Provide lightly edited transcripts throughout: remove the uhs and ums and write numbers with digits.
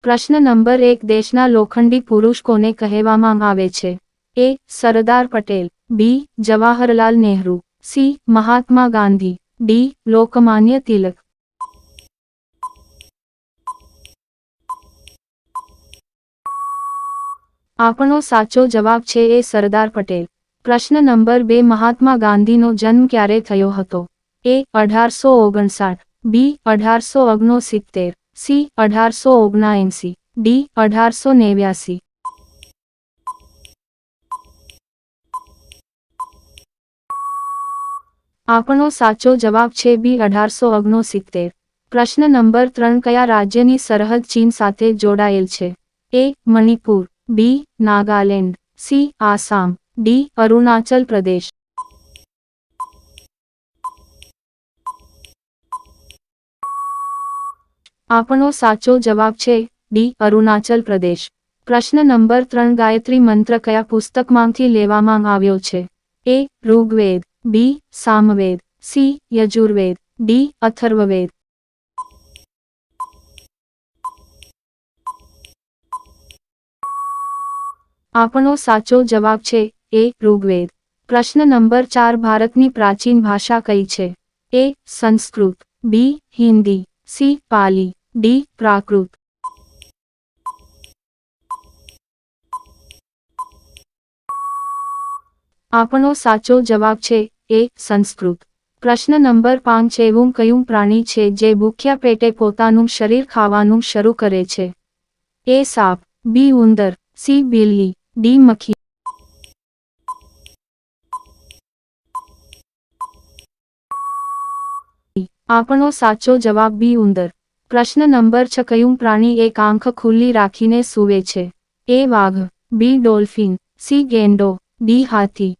પ્રશ્ન નંબર 1 દેશના લોખંડી પુરુષ કોને કહેવામાં આવે છે? એ. સરદાર પટેલ, બી. જવાહરલાલ નહેરુ, સી. મહાત્મા ગાંધી, ડી. લોકમાન્ય તિલક. આપણો સાચો જવાબ છે એ. સરદાર પટેલ. પ્રશ્ન નંબર 2 મહાત્મા ગાંધીનો જન્મ ક્યારે થયો હતો? એ. 1859, બી. 1869, સી. 1879, ડી. 1889. આપણો સાચો જવાબ છે બી. 1869. પ્રશ્ન નંબર 3 કયા રાજ્યની સરહદ ચીન સાથે જોડાયેલ છે? એ. મણિપુર, બી. નાગાલેન્ડ, સી. આસામ, ડી. અરુણાચલ પ્રદેશ. આપણો સાચો જવાબ છે ડી. અરુણાચલ પ્રદેશ. પ્રશ્ન નંબર 3 ગાયત્રી મંત્ર કયા પુસ્તકમાંથી લેવામાં આવ્યો છે? એ. ઋગ્વેદ, બી. સામવેદ, સી. યજુર્વેદ, ડી. અથર્વવેદ. આપણો સાચો જવાબ છે એ. ઋગ્વેદ. પ્રશ્ન નંબર 4 ભારતની પ્રાચીન ભાષા કઈ છે? એ. સંસ્કૃત, બી. હિન્દી, સી. પાલી, ડી. પ્રાકૃત. આપણો સાચો જવાબ છે એ. સંસ્કૃત. પ્રશ્ન નંબર 5 એવું કયું પ્રાણી છે જે ભૂખ્યા પેટે પોતાનું શરીર ખાવાનું શરૂ કરે છે? એ. સાપ, બી. ઉંદર, સી. બિલ્લી, ડી. મક્ખી. આપણો સાચો જવાબ બી. ઉંદર. પ્રશ્ન નંબર 6 કયું પ્રાણી એક આંખ ખુલ્લી રાખીને સૂવે છે? એ. વાઘ, બી. Dolphin, C. ગેંડો, ડી. હાથી.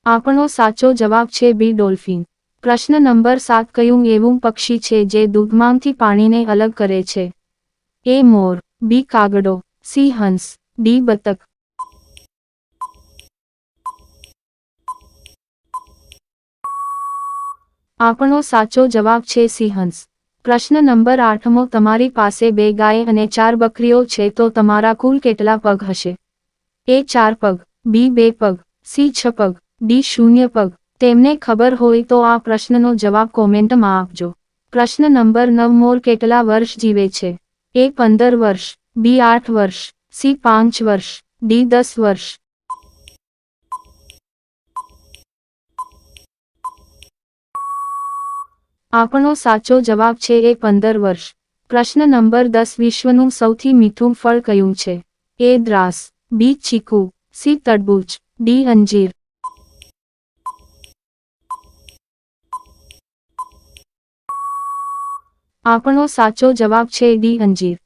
આપણો સાચો જવાબ છે બી. ડોલ્ફિન. પ્રશ્ન નંબર 7 કયું એવું પક્ષી છે જે દૂધમાંથી પાણીને અલગ કરે છે? એ. મોર, બી. કાગડો, સી. હંસ, ડી. બતક. આપણો સાચો જવાબ છે સી. હંસ. પ્રશ્ન નંબર 8મો તમારી પાસે 2 ગાય અને 4 બકરીઓ છે તો તમારા કુલ કેટલા પગ હશે? એ. 4 પગ, બી. 2 પગ, સી. 6 પગ, ડી. 0 પગ. તેમને ખબર હોય તો આ પ્રશ્નનો જવાબ કોમેન્ટમાં આપજો. પ્રશ્ન નંબર 9 મોર કેટલા વર્ષ જીવે છે? એ. 15 વર્ષ, બી. 8 વર્ષ, સી. 5 વર્ષ, ડી. 10 વર્ષ. આપણો સાચો જવાબ છે એ. 15 વર્ષ. પ્રશ્ન નંબર 10 વિશ્વનું સૌથી મીઠું ફળ કયું છે? એ. દ્રાસ, બી. ચીકુ, સી. તરબૂચ, ડી. અંજીર. આપણો સાચો જવાબ છે ડી. અંજીર.